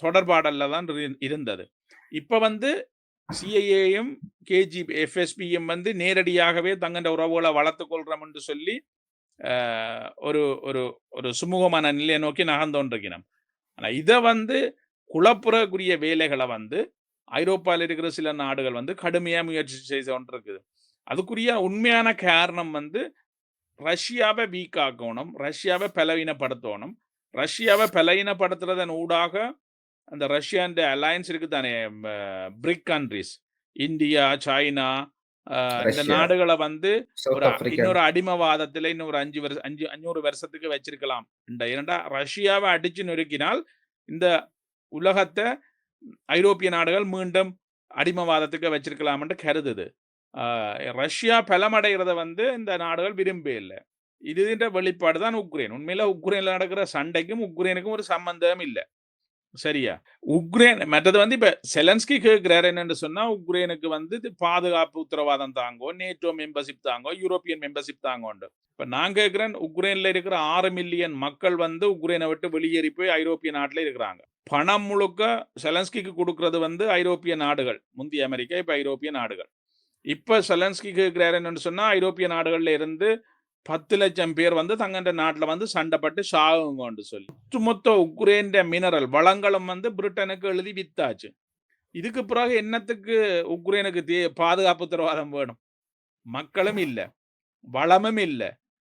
தொடர்பாடல்ல தான் இருந்தது. இப்ப வந்து சிஐஏயும் கேஜிபி எஃப்எஸ்பியும் வந்து நேரடியாகவே தங்கண்ட உறவுகளை வளர்த்துக் கொள்றோம் என்று சொல்லி ஒரு ஒரு ஒரு சுமூகமான நிலையை நோக்கி நகர்ந்தோன்றிருக்கிறோம். ஆனா இதை வந்து குழப்புறக்குரிய வேலைகளை வந்து ஐரோப்பாவில் இருக்கிற சில நாடுகள் வந்து கடுமையா முயற்சி செய்து கொண்டிருக்குது. அதுக்குரிய உண்மையான காரணம் வந்து ரஷ்யாவை வீக் ஆக்கணும், ரஷ்யாவை பலவீனப்படுத்தணும். ரஷ்யாவை பலவீனப்படுத்துறதன் ஊடாக அந்த ரஷ்யான் அலையன்ஸ் இருக்கு தானே, பிரிக் கண்ட்ரிஸ், இந்தியா, சைனா, இந்த ரஷ்யா, நாடுகளை வந்து சவுத் ஆப்பிரிக்கா. இன்னொரு அடிமவாதத்துல இன்னொரு 500 வருஷத்துக்கு வச்சிருக்கலாம். ஏனென்றா ரஷ்யாவை அடிச்சு நொறுக்கினால் இந்த உலகத்தை ஐரோப்பிய நாடுகள் மீண்டும் அடிமவாதத்துக்கு வச்சிருக்கலாம் என்று கருதுது. ரஷ்யா பலமடைகிறத வந்து இந்த நாடுகள் விரும்பவே இல்லை. இதுன்ற வெளிப்பாடு தான் உக்ரைன். உண்மையில உக்ரைன்ல நடக்கிற சண்டைக்கும் உக்ரைனுக்கும் ஒரு சம்பந்தம் இல்லை. சரியா? உக்ரைன் மற்றது வந்து இப்ப செலன்ஸ்கி கேட்கிறார் என்னன்னு சொன்னா, உக்ரைனுக்கு வந்து பாதுகாப்பு உத்தரவாதம் தாங்கோ, நேட்டோ மெம்பர்ஷிப் தாங்கோ, யூரோப்பியன் மெம்பர்ஷிப் தாங்கோண்டு. இப்ப நான் கேட்கிறேன், உக்ரைன்ல இருக்கிற 6 மில்லியன் மக்கள் வந்து உக்ரைனை விட்டு வெளியேறி போய் ஐரோப்பிய நாட்டில் இருக்கிறாங்க. பணம் முழுக்க செலன்ஸ்கிக்கு கொடுக்கறது வந்து ஐரோப்பிய நாடுகள். முந்தைய அமெரிக்கா, இப்ப ஐரோப்பிய நாடுகள். இப்ப செலன்ஸ்கி கேட்கிறார் என்னன்னு சொன்னா, ஐரோப்பிய நாடுகள்ல இருந்து 10 லட்சம் பேர் வந்து தங்கண்ட நாட்டுல வந்து சண்டைப்பட்டு சாகுங்கன்னு சொல்லி ஒட்டுமொத்த உக்ரைன் மினரல் வளங்களும் வந்து பிரிட்டனுக்கு எழுதி வித்தாச்சு. இதுக்கு பிறகு என்னத்துக்கு உக்ரைனுக்கு பாதுகாப்பு உத்தரவாதம் வேணும்? மக்களும் இல்ல, வளமும் இல்ல,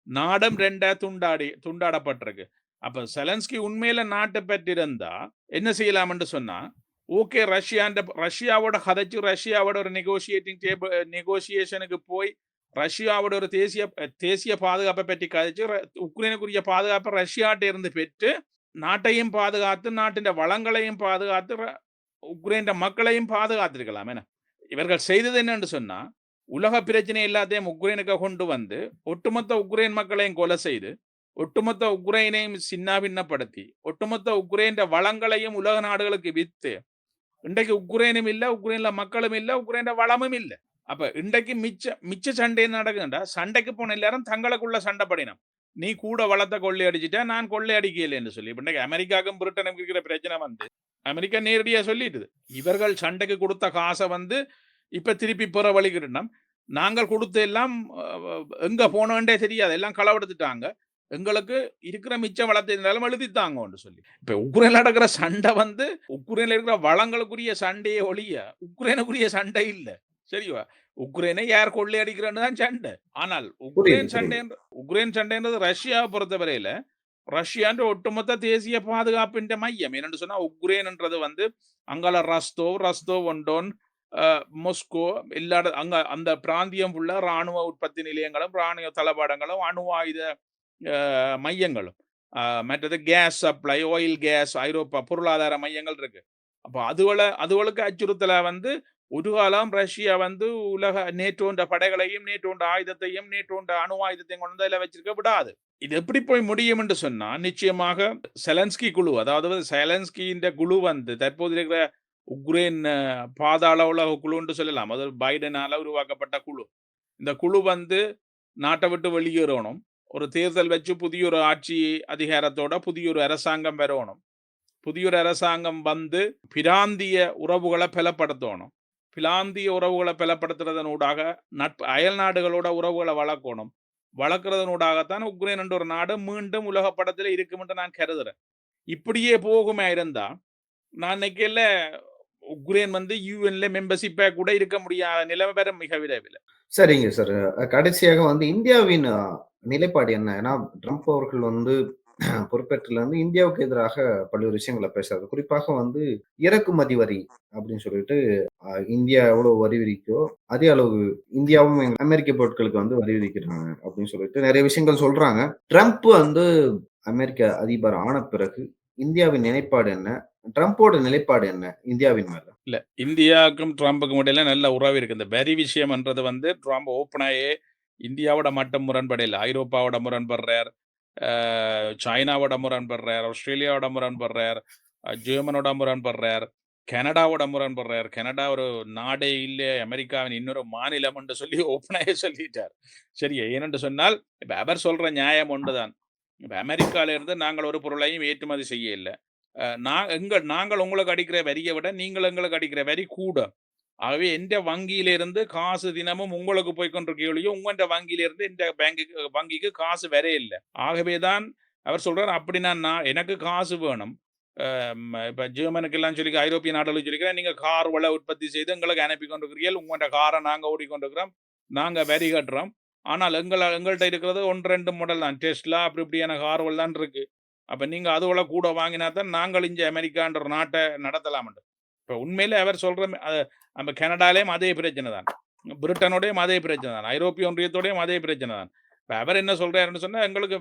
நாடும் 2 துண்டாடப்பட்டிருக்கு. அப்ப செலன்ஸ்கி உண்மையில நாட்டை பெற்றிருந்தா என்ன செய்யலாம் என்று சொன்னா, ஓகே, ரஷ்யாவோட கதைச்சு ரஷ்யாவோட ஒரு நெகோசியேஷனுக்கு போய் ரஷ்யாவோட ஒரு தேசிய பாதுகாப்பை பற்றி கதைச்சு உக்ரைனுக்குரிய பாதுகாப்பை ரஷ்யாட்ட இருந்து பெற்று நாட்டையும் பாதுகாத்து நாட்டின் வளங்களையும் பாதுகாத்து உக்ரைன் மக்களையும் பாதுகாத்திருக்கலாம். என இவர்கள் செய்தது என்னன்னு சொன்னா, உலக பிரச்சனை எல்லாத்தையும் உக்ரைனுக்கு கொண்டு வந்து ஒட்டுமொத்த உக்ரைன் மக்களையும் கொலை செய்து ஒட்டுமொத்த உக்ரைனையும் சின்னாபின்னப்படுத்தி ஒட்டுமொத்த உக்ரைன் வளங்களையும் உலக நாடுகளுக்கு வித்து இன்றைக்கு உக்ரைனும் இல்ல, உக்ரைன்ல மக்களும் இல்ல, உக்ரைன் வளமும் இல்ல. அப்ப இன்றைக்கு மிச்ச சண்டை நடக்குதுண்டா, சண்டைக்கு போன எல்லாரும் தங்களுக்குள்ள சண்டை படினம். நீ கூட வளத்தை கொள்ளை அடிச்சுட்டா, நான் கொள்ளை அடிக்கலன்னு சொல்லி. இன்றைக்கு அமெரிக்காவுக்கும் பிரிட்டனுக்கும் இருக்கிற பிரச்சனை வந்து அமெரிக்கா நேரடியா சொல்லிட்டுது, இவர்கள் சண்டைக்கு கொடுத்த காசை வந்து இப்ப திருப்பி பெற வழிகிட்டோம். நாங்கள் கொடுத்த எல்லாம் எங்க போனோன்றே தெரியாது, எல்லாம் களவெடுத்துட்டாங்க. எங்களுக்கு இருக்கிற மிச்ச வளத்தை இருந்தாலும் எழுதித்தாங்கன்னு சொல்லி. இப்ப உக்ரைன்ல நடக்கிற சண்டை வந்து உக்ரைன்ல இருக்கிற வளங்களுக்குரிய சண்டையே ஒழிய உக்ரைனுக்குரிய சண்டை இல்ல. சரிவா? உக்ரைனை யார் கொள்ளை அடிக்கிறன்னு தான் சண்டை. ஆனால் உக்ரைன் சண்டைன்றது ரஷ்யாவை பொறுத்தவரையில ரஷ்யான்ற ஒட்டுமொத்த தேசிய பாதுகாப்பின் மையம். என்னன்னு சொன்னா, உக்ரைன்ன்றது வந்து அங்கால ரஸ்தோவ் ஒண்டோன், மொஸ்கோ, எல்லா அங்க அந்த பிராந்தியம் உள்ள ராணுவ உற்பத்தி நிலையங்களும் ராணுவ தளபாடங்களும் அணு ஆயுத மையங்களும், மற்றது கேஸ் சப்ளை, ஆயில் கேஸ், ஐரோப்பா பொருளாதார மையங்கள் இருக்கு. அப்ப அதுகளுக்கு அச்சுறுத்தலா வந்து ஒரு காலம் ரஷ்யா வந்து உலக நேட்டோன்ற படைகளையும், நேட்டோன்ற ஆயுதத்தையும், நேட்டோன்ற அணு ஆயுதத்தையும் கொண்டு வந்து அதில வச்சிருக்க விடாது. இது எப்படி போய் முடியும் என்று சொன்னா, நிச்சயமாக செலன்ஸ்கி குழு, அதாவது செலன்ஸ்கின்ற குழு வந்து தற்போது இருக்கிற உக்ரைன் பாதாள உலக குழு என்று சொல்லலாம். அது பைடனால உருவாக்கப்பட்ட குழு. இந்த குழு வந்து நாட்ட விட்டு வெளியேறணும். ஒரு தேர்தல் வச்சு புதிய ஒரு ஆட்சி அதிகாரத்தோட புதிய ஒரு அரசாங்கம் வரணும். புதிய ஒரு அரசாங்கம் வந்து பிராந்திய உறவுகள பலப்படுத்தணும். பிராந்திய உறவுகள பலப்படுத்துறதனூடாக அயல் நாடுகளோட உறவுகள வளர்க்கணும். வளர்க்கிறதனூடாகத்தான் உக்ரைன் என்ற ஒரு நாடு மீண்டும் உலக படத்தில இருக்கும் என்று நான் கருதுறேன். இப்படியே போகுமா இருந்தா, நான் நினைக்கையில உக்ரைன் வந்து யுஎன்ல மெம்பர்ஷிப்பா கூட இருக்க முடியாத நிலைமை வரும் மிக விரைவில. சரிங்க சார். கடைசியாக வந்து இந்தியாவின் நிலைப்பாடு என்ன? ஏன்னா ட்ரம்ப் அவர்கள் வந்து பொறுப்பேற்றதிலிருந்து இந்தியாவுக்கு எதிராக பல்வேறு விஷயங்கள பேசுறாரு. குறிப்பாக வந்து இறக்குமதி வரி அப்படின்னு சொல்லிட்டு, இந்தியா எவ்வளவு வரி விதிக்குதோ, அதே அளவு இந்தியாவும் அமெரிக்க பொருட்களுக்கு வந்து வரி விதிக்கிறாங்க அப்படின்னு சொல்லிட்டு நெறைய விஷயங்கள் சொல்றாங்க. ட்ரம்ப் வந்து அமெரிக்க அதிபர் ஆன பிறகு இந்தியாவின் நிலைப்பாடு என்ன? ட்ரம்போட நிலைப்பாடு என்ன இந்தியாவின் மேல? இல்ல. இந்தியாவுக்கும் ட்ரம்புக்கும் இடையில நல்ல உறவு இருக்கு. இந்த வரி விஷயம்ன்றது வந்து ட்ரம்ப் ஓப்பனாயே இந்தியாவோட மட்டும் முரண்படையில. ஐரோப்பாவோட முரண்படுறார். அ சைனாவோட முரண்படுறார். ஆஸ்திரேலியாவோட முரண்படுறார். ஜெர்மனோட முரண்படுறார். கனடாவோட முரண்படுறார். கனடா ஒரு நாடே இல்ல. அமெரிக்காவின் இன்னொரு மாநிலம் என்று சொல்லி ஓப்பனாயே சொல்லிட்டார். சரியா? ஏனென்று சொன்னால், இப்ப அவர் சொல்ற நியாயம் ஒன்றுதான். இப்ப அமெரிக்கால இருந்து நாங்கள் ஒரு பொருளையும் ஏற்றுமதி செய்ய இல்ல. நாங்கள் உங்களுக்கு அடிக்கிற வரிய விட நீங்கள் எங்களுக்கு அடிக்கிற வரி கூட. ஆகவே எந்த வங்கியிலிருந்து காசு தினமும் உங்களுக்கு போய் கொண்டிருக்கே ஒழிய, உங்கண்ட வங்கியிலிருந்து இந்த வங்கிக்கு காசு வரையில்ல. ஆகவே தான் அவர் சொல்றார், அப்படின்னா எனக்கு காசு வேணும். இப்ப ஜெர்மனுக்கெல்லாம் சொல்லி ஐரோப்பிய நாடுகளுக்கு சொல்லிக்கிறேன், நீங்க கார்களை உற்பத்தி செய்து எங்களுக்கு அனுப்பி கொண்டிருக்கிறீர்கள். உங்கள்ட்ட காரை நாங்க ஓடிக்கொண்டிருக்கிறோம். நாங்க வரி கட்டுறோம். ஆனால் எங்கள்ட்ட இருக்கிறது 1, 2 மாடல் தான். டெஸ்லா அப்படி இப்படியான கார்கள் தான் இருக்கு. அப்ப நீங்க அதுவள கூட வாங்கினா தான் நாங்கள் இங்க அமெரிக்கான்ற ஒரு நாட்ட நடத்தலாம்ண்டு. இப்ப உண்மையிலே அவர் சொல்ற நம்ம கனடாலயும் அதே பிரச்சனை தான். பிரிட்டனோடயும் அதே பிரச்சனை தான். ஐரோப்பிய ஒன்றியத்தோடயும் அதே பிரச்சனை தான். இப்ப அவர் என்ன சொல்றாருன்னு சொன்னா, எங்களுக்கு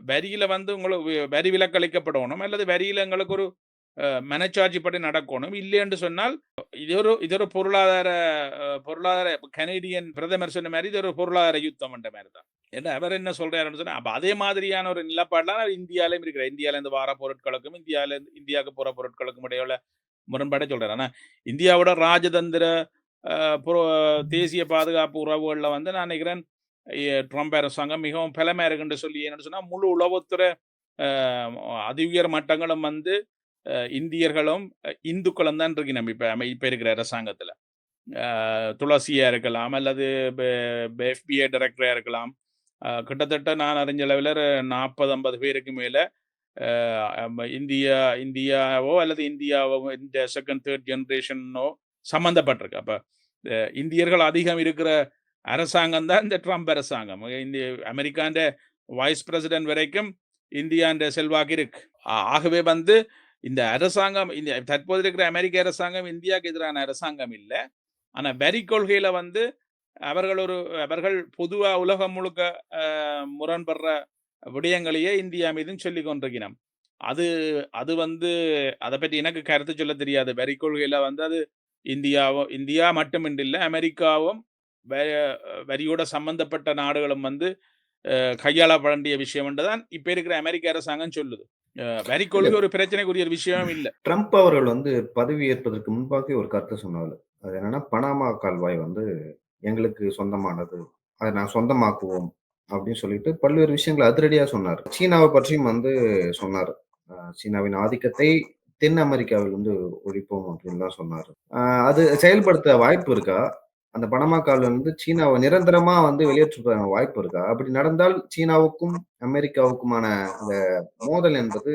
வரியில வந்து உங்களுக்கு வரி விலக்கு அளிக்கப்படணும். அல்லது வரியில எங்களுக்கு ஒரு மனச்சாட்சிப்படி நடக்கணும். இல்லையென்று சொன்னால், இது ஒரு பொருளாதார கனேடியன் பிரதமர் சொன்ன மாரி இது ஒரு பொருளாதார யுத்தம் என்ற மாரி தான். ஏன்னா அவர் என்ன சொல்றாருன்னு சொன்னா, அப்ப அதே மாதிரியான ஒரு நிலப்பாடுலாம் இந்தியாலயும் இருக்கிறார். இந்தியால இருந்து வார பொருட்களுக்கும், இந்தியாவுக்கு போற பொருட்களுக்கும் இடையுள்ள முரண்பாடை சொல்றாரு. ஆனா, இந்தியாவோட ராஜதந்திர அ புர தேசிய பாதுகாப்பு உறவுகள்ல வந்து நான் நினைக்கிறேன், ட்ரம்ப் அரசாங்கம் மிகவும் பலமா இருக்குன்னு சொல்லி என்னன்னு சொன்னா, முழு உளவுத்துறை அ அதி உயர் மட்டங்களும் வந்து இந்தியர்களும், இந்துக்களும் தான் இருக்கணும் இப்ப இருக்கிற அரசாங்கத்துல. துளசியா இருக்கலாம், அல்லது எஃபிஐ டைரக்டரா இருக்கலாம். கிட்டத்தட்ட நான் அறிஞ்ச அளவுல 40, 50 பேருக்கு மேல இந்தியாவோ அல்லது இந்தியாவோ இந்த 2nd, 3rd ஜெனரேஷனோ சம்மந்தப்பட்டிருக்கு. அப்ப இந்தியர்கள் அதிகம் இருக்கிற அரசாங்கம் தான் இந்த ட்ரம்ப் அரசாங்கம். அமெரிக்கான்ற வைஸ் பிரசிடென்ட் வரைக்கும் இந்தியான்ற செல்வாக்கு இருக்கு. ஆகவே வந்து இந்த அரசாங்கம், இந்த தற்போது இருக்கிற அமெரிக்க அரசாங்கம் இந்தியாவுக்கு எதிரான அரசாங்கம் இல்ல. ஆனா வரி கொள்கையில வந்து அவர்கள் பொதுவா உலகம் முழுக்க முரண்படுற விடயங்களையே இந்தியா மீதும் சொல்லிக் கொண்டிருக்கிறோம். அது அது வந்து அதை பற்றி எனக்கு கருத்து சொல்ல தெரியாது. வரி கொள்கையில வந்து அது இந்தியா மட்டுமின்றில்ல, அமெரிக்காவும் வரியோட சம்பந்தப்பட்ட நாடுகளும் வந்து கையாள வேண்டிய விஷயம் என்றுதான் இப்ப இருக்கிற அமெரிக்க அரசாங்கம் சொல்லுது. வரி கொள்கை ஒரு பிரச்சனைக்குரிய ஒரு விஷயம் இல்ல. ட்ரம்ப் அவர்கள் வந்து பதவி ஏற்பதற்கு முன்பாகவே ஒரு கருத்து சொன்னாரு. அது என்னன்னா, பனாமா கால்வாய் வந்து எங்களுக்கு சொந்தமானது. அத நான் சொந்தமாக்குவோம் அப்படின்னு சொல்லிட்டு பல்வேறு விஷயங்கள அதிரடியா சொன்னாரு. சீனாவ பற்றியும் வந்து சொன்னாரு. சீனாவின் ஆதிக்கத்தை தென் அமெரிக்காவில் வந்து ஒழிப்போம் அப்படின்லாம் சொன்னாரு. அது செயல்படுத்த வாய்ப்பு இருக்கா? அந்த பனாமா கால்வாய் வந்து சீனாவ நிரந்தரமா வந்து வெளியேற்ற வாய்ப்பு இருக்கா? அப்படி நடந்தால் சீனாவுக்கும், அமெரிக்காவுக்குமான அந்த மோதல் என்பது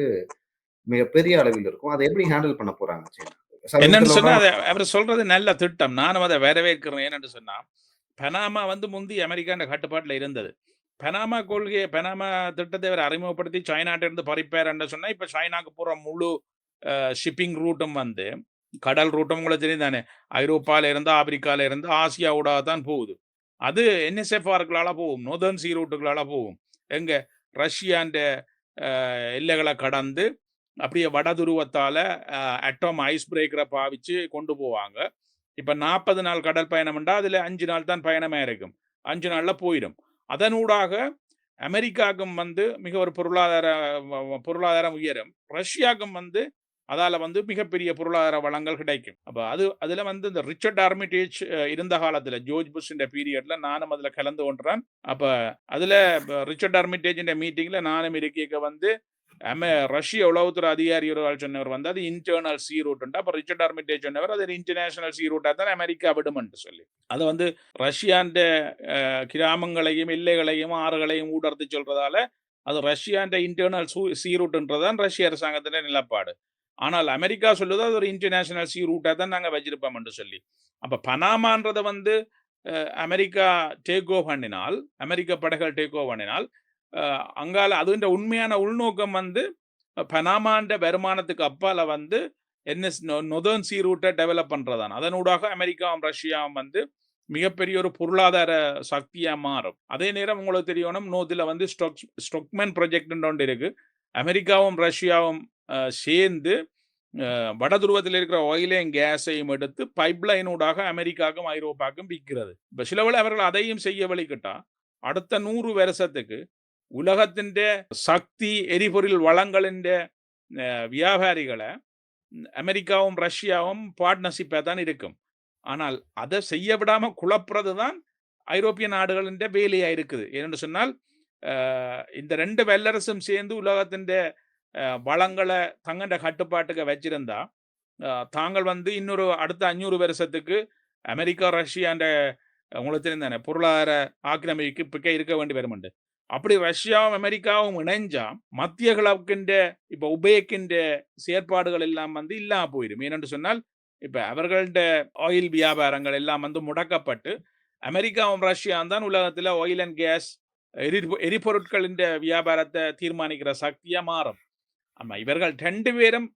மிகப்பெரிய அளவில் இருக்கும். அத எப்படி ஹேண்டில் பண்ண போறாங்க சீனா? என்னன்னு சமீபத்துல சொன்னா, அவர் சொல்றது நல்ல திட்டம். நானும் அதை வரவேற்கிறேன். ஏன்னு சொன்னா, பனாமா வந்து முந்தி அமெரிக்கான்ற கட்டுப்பாட்டுல இருந்தது. பனாமா திட்டத்தை அவர் அறிமுகப்படுத்தி சைனாட்ட இருந்து பறிப்பார் என்று சொன்னா, இப்ப சைனாக்கு போற முழு ஷிப்பிங் ரூட்டும் வந்து, கடல் ரூட்டும் உங்களுக்கு தெரியும் தானே, ஐரோப்பால இருந்து, ஆப்பிரிக்கால இருந்து ஆசியா ஊடாக தான் போகுது. அது என்எஸ்எஃப்ஆர்களால போகும். நோர்தர்ன் சீ ரூட்டுகளால போகும். எங்க ரஷ்யான்ற எல்லைகளை கடந்து அப்படியே வட துருவத்தால அட்டாம் ஐஸ் பிரேக்கரை பாவிச்சு கொண்டு போவாங்க. இப்ப 40 நாள் கடல் பயணம்ண்டா அதுல 5 நாள் தான் பயணமா இருக்கும். 5 நாள்ல போயிடும். அதனூடாக அமெரிக்காவுக்கும் வந்து மிக ஒரு பொருளாதாரம் உயரும். ரஷ்யாவுக்கும் வந்து அதால வந்து மிகப்பெரிய பொருளாதார வளங்கள் கிடைக்கும். அப்ப அதுல வந்து இந்த ரிச்சர்ட் ஆர்மிட்டேஜ் இருந்த காலத்துல ஜோர்ஜ் புஷ் பீரியட்ல நானும் அதுல கலந்து கொண்டேன். அப்ப அதுல ரிச்சர்ட் ஆர்மிட்டேஜ் மீட்டிங்ல நானும் இருக்க வந்து ரஷ்ய உளவுத்துறை அதிகாரி ஒரு சொன்னவர் வந்து அது இன்டர்னல் சி ரூட். அப்ப ரிச்சர்ட் ஆர்மிட்டேஜ் சொன்னவர் அது இன்டர்நேஷனல் சி ரூட்டா தான் அமெரிக்கா விடும் சொல்லி அதை வந்து ரஷ்யாண்ட கிராமங்களையும் எல்லைகளையும் ஆறுகளையும் ஊடர்த்து சொல்றதால அது ரஷ்யாண்ட இன்டர்னல் சி ரூட்ன்றதான் ரஷ்ய அரசாங்கத்தின் நிலப்பாடு. ஆனால் அமெரிக்கா சொல்லுது அது ஒரு இன்டர்நேஷனல் சி ரூட்டா தான் நாங்க வச்சிருப்போம் என்று சொல்லி. அப்ப பனாமான்றதை வந்து அமெரிக்கா டேக் ஓவர் பண்ணினால், அமெரிக்க படைகள் டேக் ஓவர் பண்ணினால் அங்கால அதுன்ற உண்மையான உள்நோக்கம் வந்து பனாமாண்ட வருமானத்துக்கு அப்பால வந்து நொதர்ன் சி ரூட்டை டெவலப் பண்றதான். அதனூடாக அமெரிக்காவும் ரஷ்யாவும் வந்து மிகப்பெரிய ஒரு பொருளாதார சக்தியா மாறும். அதே நேரம் உங்களுக்கு தெரியணும், நோத்துல வந்து ஸ்டொக்மேன் ப்ராஜெக்ட் ஒன்று இருக்கு. அமெரிக்காவும் ரஷ்யாவும் சேர்ந்து வட துருவத்தில் இருக்கிற ஆயிலையும் கேஸையும் எடுத்து பைப்லைனூடாக அமெரிக்காவுக்கும் ஐரோப்பாவுக்கும் விற்கிறது. இப்ப சிலவளை அவர்கள் அதையும் செய்ய வழிகிட்டா அடுத்த 100 வருஷத்துக்கு உலகத்தின் சக்தி எரிபொருள் வளங்களின் வியாபாரிகளை அமெரிக்காவும் ரஷ்யாவும் பார்ட்னர்ஷிப்பா தான் இருக்கும். ஆனால் அதை செய்ய விடாம குழப்புறது தான் ஐரோப்பிய நாடுகளின் வேலையா இருக்குது. ஏன்னு சொன்னால் இந்த 2 வல்லரசும் சேர்ந்து உலகத்தின் வளங்களை தங்கண்ட கட்டுப்பாட்டுக்கு வச்சிருந்தா தாங்கள் வந்து இன்னொரு அடுத்த 500 வருஷத்துக்கு அமெரிக்கா ரஷ்யாண்ட உங்களுக்கு தெரிந்தானே பொருளாதார ஆக்கிரமிப்பு இருக்க வேண்டி வருமுண்டு. அப்படி ரஷ்யாவும் அமெரிக்காவும் இணைஞ்சா மத்திய கிழக்கின்ற இப்ப உபேக்கின்ற செயற்பாடுகள் எல்லாம் வந்து இல்லாம போயிடும். ஏனென்று சொன்னால் இப்ப அவர்கள்ட ஆயில் வியாபாரங்கள் எல்லாம் வந்து முடக்கப்பட்டு அமெரிக்காவும் ரஷ்யாவும் தான் உலகத்துல ஆயில் அண்ட் கேஸ் எரிபொருட்களின் வியாபாரத்தை தீர்மானிக்கிற சக்தியா மாறும். ஆமா, இவர்கள் 2 பேரும்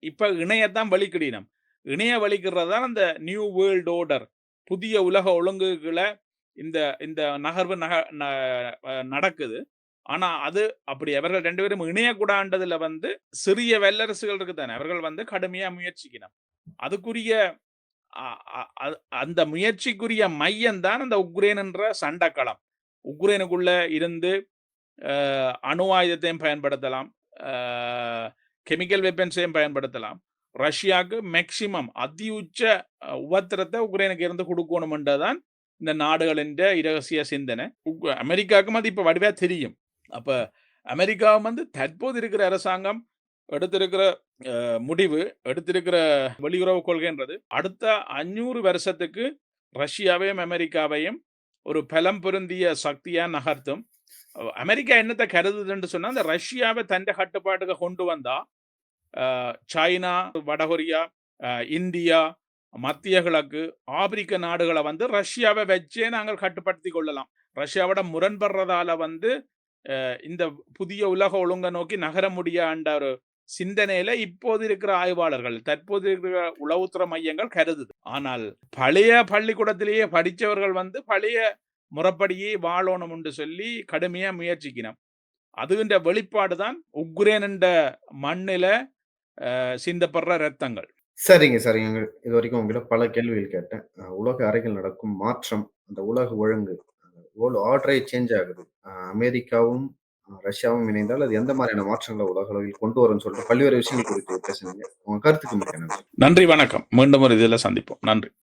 இப்ப இணையத்தான் வலிக்கிடணும். இணைய வலிக்கிறதான் அந்த நியூ வேர்ல்ட் ஆர்டர், புதிய உலக ஒழுங்குகளை இந்த இந்த நகர்வு நடக்குது. ஆனா அது அப்படி அவர்கள் 2 பேரும் இணையக்கூடாண்டதுல வந்து சிறிய வல்லரசுகள் இருக்குதானே, அவர்கள் வந்து கடுமையா முயற்சிக்கணும். அதுக்குரிய அந்த முயற்சிக்குரிய மையம் தான் அந்த உக்ரைன் என்ற சண்டைக்களம். உக்ரைனுக்குள்ள இருந்து அணு ஆயுதத்தையும் பயன்படுத்தலாம், கெமிக்கல் வெப்பன்ஸையும் பயன்படுத்தலாம். ரஷ்யாவுக்கு மேக்சிமம் அதி உச்ச உபத்திரத்தை உக்ரைனுக்கு இருந்து கொடுக்கணும்ன்றதான் இந்த நாடுகளின் இரகசிய சிந்தனை. அமெரிக்காவுக்கும் அது இப்ப வடிவா தெரியும். அப்ப அமெரிக்காவும் வந்து தற்போது இருக்கிற அரசாங்கம் எடுத்திருக்கிற முடிவு, எடுத்திருக்கிற வெளியுறவு கொள்கைன்றது அடுத்த 500 வருஷத்துக்கு ரஷ்யாவையும் அமெரிக்காவையும் ஒரு பலம் பொருந்திய சக்தியா நகர்த்தும். அமெரிக்கா என்னத்தை கருதுதுன்னு சொன்னா, அந்த ரஷ்யாவை தன் கட்டுப்பாட்டுக்கு கொண்டு வந்தா சைனா, வடகொரியா, இந்தியா, மத்திய கிழக்கு, ஆப்பிரிக்க நாடுகளை வந்து ரஷ்யாவை வச்சே நாங்கள் கட்டுப்படுத்தி கொள்ளலாம். ரஷ்யாவோட முரண்படுறதால வந்து இந்த புதிய உலக ஒழுங்கை நோக்கி நகர முடியாண்ட ஒரு சிந்தனையில இப்போது இருக்கிற ஆய்வாளர்கள், தற்போது இருக்கிற உளவுத்துறை மையங்கள் கருதுது. ஆனால் பழைய பள்ளிக்கூடத்திலேயே படித்தவர்கள் வந்து பழைய முறைப்படியே வாழணும் என்று சொல்லி கடுமையா முயற்சிக்கணும். அதுகின்ற வெளிப்பாடு தான் உக்ரைன் என்ற மண்ணில சிந்தப்படுற ரத்தங்கள். சரிங்க. இது வரைக்கும் உங்ககிட்ட பல கேள்விகள் கேட்டேன். உலக அரங்கில் நடக்கும் மாற்றம், அந்த உலக ஒழுங்கு, வேர்ல்ட் ஆர்டரே சேஞ்ச் ஆகுது. அமெரிக்காவும் ரஷ்யாவும் இணைந்தால் அது எந்த மாதிரியான மாற்றங்களை உலக அளவில் கொண்டு வரும்னு சொல்லிட்டு பல்வேறு விஷயங்கள் குறித்து பேசுனீங்க. உங்க கருத்துக்கு மிக்க நன்றி. நன்றி, வணக்கம். மீண்டும் ஒரு இதில் சந்திப்போம். நன்றி.